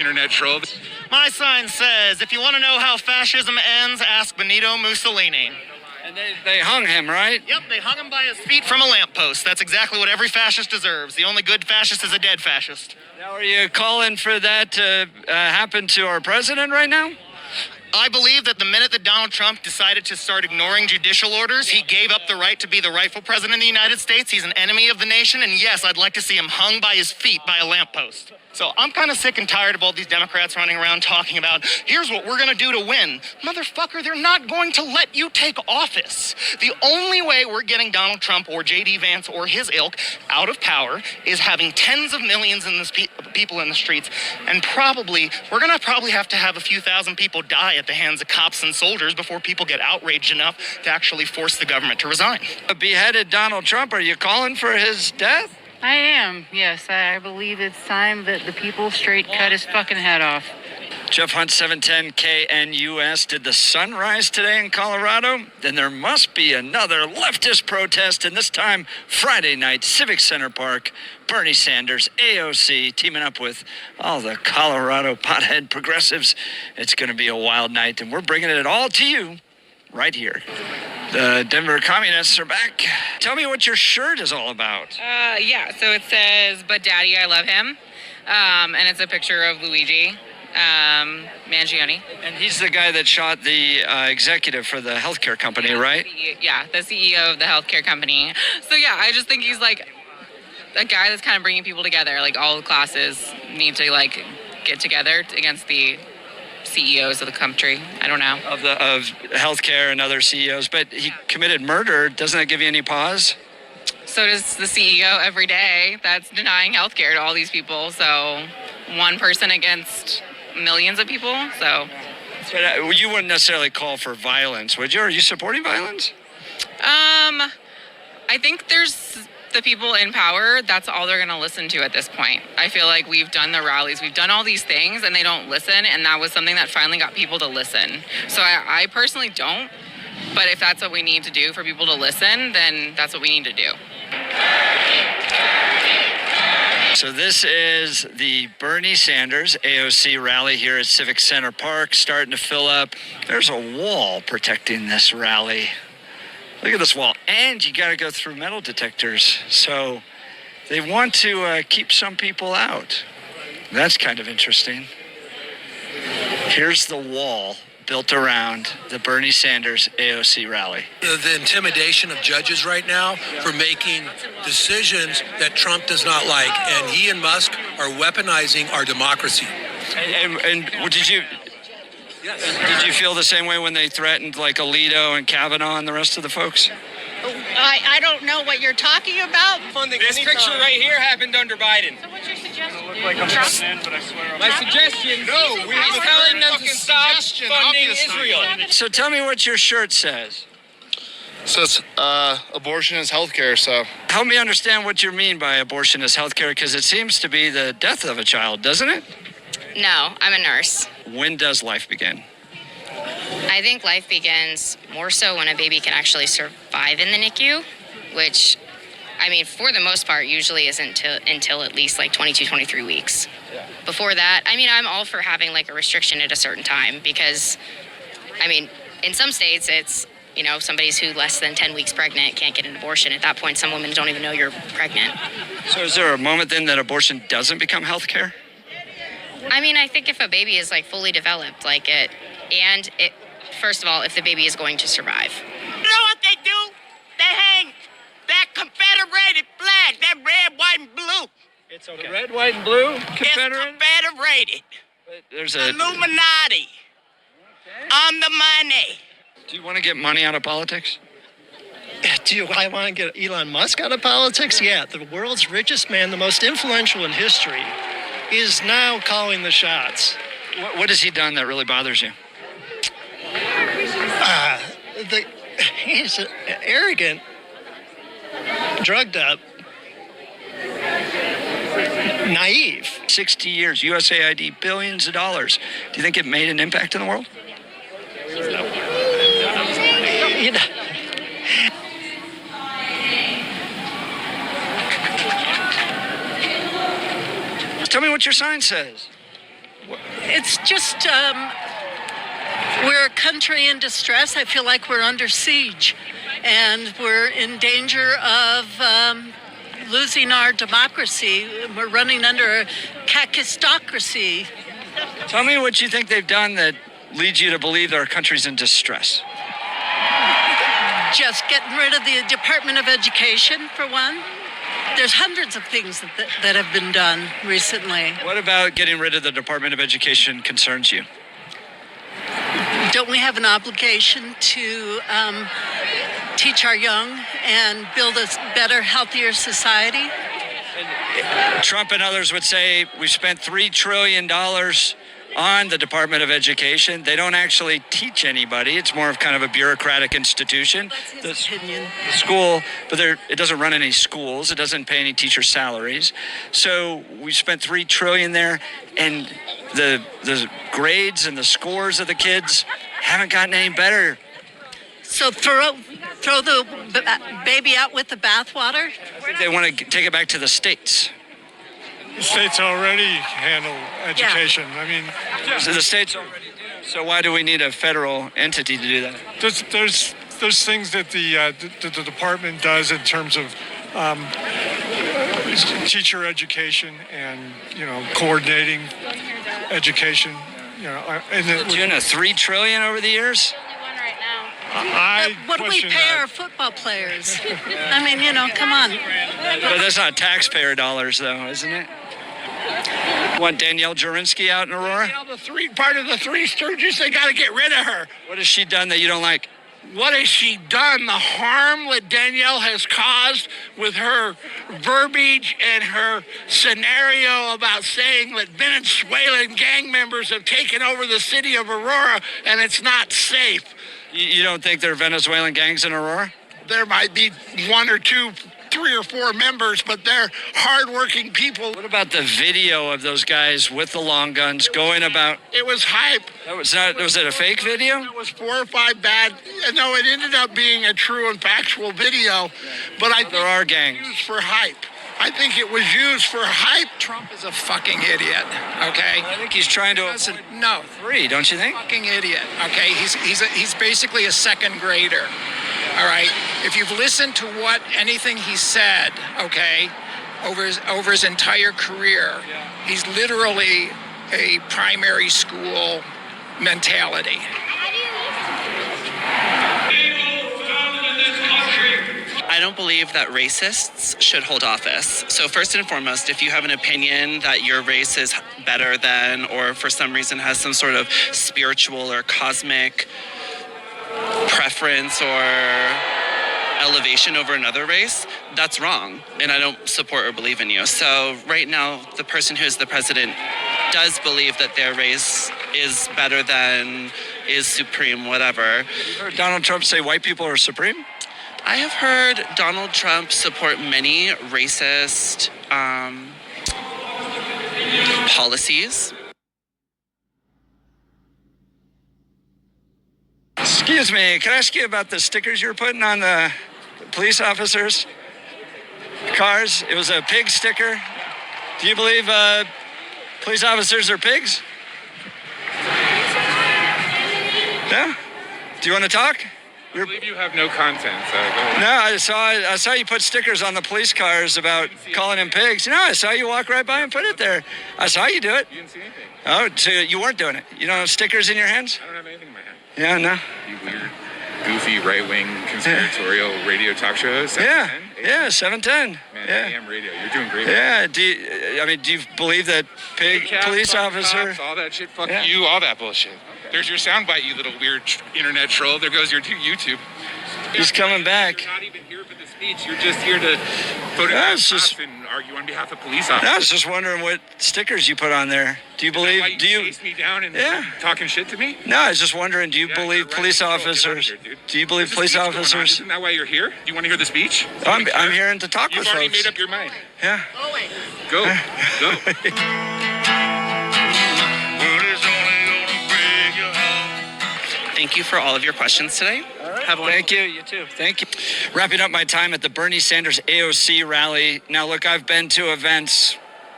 internet troll. My sign says, if you want to know how fascism ends, ask Benito Mussolini. And they hung him, right? Yep, they hung him by his feet from a lamppost. That's exactly what every fascist deserves. The only good fascist is a dead fascist. Now, are you calling for that to happen to our president right now? I believe that the minute that Donald Trump decided to start ignoring judicial orders, he gave up the right to be the rightful president of the United States. He's an enemy of the nation, and yes, I'd like to see him hung by his feet by a lamppost. So I'm kind of sick and tired of all these Democrats running around talking about, here's what we're going to do to win. Motherfucker, they're not going to let you take office. The only way we're getting Donald Trump or J.D. Vance or his ilk out of power is having tens of millions in this people in the streets. And we're going to have to have a few thousand people die at the hands of cops and soldiers before people get outraged enough to actually force the government to resign. A beheaded Donald Trump, are you calling for his death? I am, yes. I believe it's time that the people straight cut his fucking head off. Jeff Hunt, 710 KNUS. Did the sun rise today in Colorado? Then there must be another leftist protest, and this time Friday night, Civic Center Park. Bernie Sanders, AOC, teaming up with all the Colorado pothead progressives. It's going to be a wild night, and we're bringing it all to you right here. The Denver Communists are back. Tell me what your shirt is all about. Yeah, so it says, "But Daddy, I love him." And it's a picture of Luigi Mangione. And he's the guy that shot the executive for the healthcare company, right? Yeah, the CEO of the healthcare company. So yeah, I just think he's like a guy that's kind of bringing people together. Like all the classes need to like get together against the CEOs of the country. I don't know. Of healthcare and other CEOs, but he committed murder. Doesn't that give you any pause? So does the CEO every day that's denying healthcare to all these people. So one person against millions of people. So But you wouldn't necessarily call for violence, would you? Are you supporting violence? I think there's the people in power, that's all they're going to listen to at this point. I feel like we've done the rallies, we've done all these things, and they don't listen, and that was something that finally got people to listen. So I personally don't, but if that's what we need to do for people to listen, then that's what we need to do. So this is the Bernie Sanders AOC rally here at Civic Center Park, starting to fill up. There's a wall protecting this rally. Look at this wall. And you got to go through metal detectors. So they want to keep some people out. That's kind of interesting. Here's the wall built around the Bernie Sanders AOC rally. The intimidation of judges right now for making decisions that Trump does not like. And he and Musk are weaponizing our democracy. And did you feel the same way when they threatened like Alito and Kavanaugh and the rest of the folks? I don't know what you're talking about. This picture right here happened under Biden. So what's your suggestion? My suggestion, we are telling them to stop funding Israel. So tell me what your shirt says. It says abortion is healthcare, so. Help me understand what you mean by abortion is healthcare, because it seems to be the death of a child, doesn't it? No, I'm a nurse. When does life begin? I think life begins more so when a baby can actually survive in the NICU, which, I mean, for the most part, usually isn't until at least like 22, 23 weeks. Yeah. Before that, I mean, I'm all for having like a restriction at a certain time because, I mean, in some states, it's, you know, somebody's who less than 10 weeks pregnant can't get an abortion. At that point, some women don't even know you're pregnant. So is there a moment then that abortion doesn't become health care? I mean, I think if a baby is like fully developed, like first of all, if the baby is going to survive. You know what they do? They hang that Confederated flag, that red, white, and blue. It's okay. The red, white, and blue? Confederate? It's Confederated. There's Illuminati. Okay. On the money. Do you want to get money out of politics? Do I want to get Elon Musk out of politics? Yeah, the world's richest man, the most influential in history, is now calling the shots. What has he done that really bothers you? He's arrogant, drugged up, naive. 60 years, USAID, billions of dollars. Do you think it made an impact in the world? No. You know. Tell me what your sign says. It's just, we're a country in distress. I feel like we're under siege, and we're in danger of losing our democracy. We're running under a kakistocracy. Tell me what you think they've done that leads you to believe our country's in distress. Just getting rid of the Department of Education, for one. There's hundreds of things that have been done recently. What about getting rid of the Department of Education concerns you? Don't we have an obligation to teach our young and build a better, healthier society? Trump and others would say we've spent $3 trillion on the Department of Education. They don't actually teach anybody. It's more of kind of a bureaucratic institution. That's his opinion. The school, but it doesn't run any schools. It doesn't pay any teacher salaries. So we spent $3 trillion there, and the grades and the scores of the kids haven't gotten any better. So throw the baby out with the bathwater? I think they want to take it back to the states. The states already handle education. Yeah. I mean, So the states already do. So why do we need a federal entity to do that? there's things that the department does in terms of teacher education and coordinating education. And Doing a $3 trillion over the years. What do we pay our football players? I mean, come on. But that's not taxpayer dollars, though, isn't it? Want Danielle Jurinsky out in Aurora? Part of the Three Stooges, they got to get rid of her. What has she done that you don't like? What has she done? The harm that Danielle has caused with her verbiage and her scenario about saying that Venezuelan gang members have taken over the city of Aurora and it's not safe. You don't think there are Venezuelan gangs in Aurora? There might be one or two, 3 or 4 members, but they're hardworking people. What about the video of those guys with the long guns going about? It was hype. Was it a fake video? It was 4 or 5 bad. No, it ended up being a true and factual video, but I think there are gangs. It was used for hype. I think it was used for hype. Trump is a fucking idiot, okay? I think he's trying to avoid no. 3, don't you think? Fucking idiot, okay? He's basically a second grader, all right? If you've listened to anything he said, okay, over his entire career, he's literally a primary school mentality. I don't believe that racists should hold office. So first and foremost, if you have an opinion that your race is better than, or for some reason has some sort of spiritual or cosmic preference or elevation over another race, that's wrong. And I don't support or believe in you. So right now, the person who's the president does believe that their race is better than, is supreme, whatever. You've heard Donald Trump say white people are supreme? I have heard Donald Trump support many racist policies. Excuse me, can I ask you about the stickers you're putting on the police officers' cars? It was a pig sticker. Do you believe police officers are pigs? No? Do you want to talk? I believe you have no content, so go ahead. No, I saw you put stickers on the police cars about calling them pigs. No, I saw you walk right by and put it there. I saw you do it. You didn't see anything. Oh, so you weren't doing it. You don't have stickers in your hands? I don't have anything in my hand. Yeah, no. You weird, goofy, right-wing, conspiratorial radio talk show host? Yeah, 710. Man, Yeah. AM radio. You're doing great. Yeah, do you believe that police officer... Cops, all that shit, fuck you, all that bullshit. There's your soundbite, you little weird internet troll. There goes your YouTube. He's coming back. You're not even here for the speech. You're just here to photograph cops and argue on behalf of police officers. I was just wondering what stickers you put on there. Do you believe... Do you chase me down and talking shit to me? No, I was just wondering, do you believe police officers... Do you believe police officers... Isn't that why you're here? Do you want to hear the speech? I'm here to talk with folks. You've already made up your mind. Yeah. Go. Thank you for all of your questions today. Have a Thank you. You too. Thank you. Wrapping up my time at the Bernie Sanders AOC rally. Now, look, I've been to events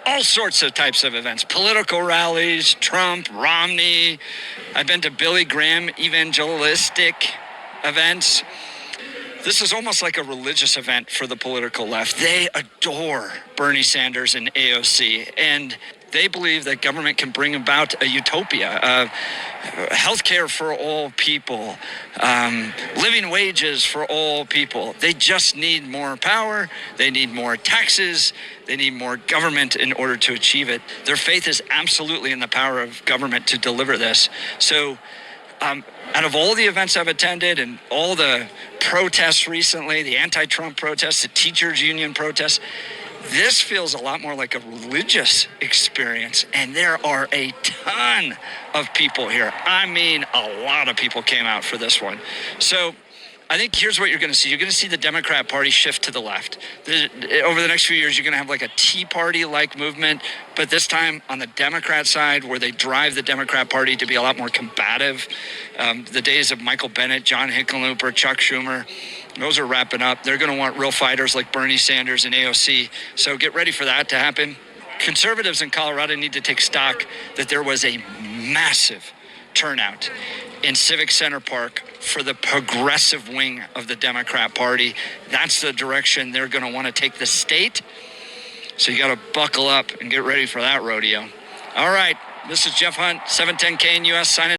all sorts of types of events, political rallies, Trump, Romney. I've been to Billy Graham evangelistic events. This is almost like a religious event for the political left. They adore Bernie Sanders and AOC, and they believe that government can bring about a utopia, healthcare for all people, living wages for all people. They just need more power. They need more taxes. They need more government in order to achieve it. Their faith is absolutely in the power of government to deliver this. So out of all the events I've attended and all the protests recently, the anti-Trump protests, the teachers union protests, this feels a lot more like a religious experience, and there are a ton of people here. I mean, a lot of people came out for this one. So I think here's what you're going to see. You're going to see the Democrat Party shift to the left. Over the next few years, you're going to have like a Tea Party-like movement, but this time on the Democrat side, where they drive the Democrat Party to be a lot more combative. The days of Michael Bennet, John Hickenlooper, Chuck Schumer, those are wrapping up. They're going to want real fighters like Bernie Sanders and AOC. So get ready for that to happen. Conservatives in Colorado need to take stock that there was a massive turnout in Civic Center Park for the progressive wing of the Democrat Party. That's the direction they're going to want to take the state. So you got to buckle up and get ready for that rodeo. All right, this is Jeff Hunt, 710 KNUS signing.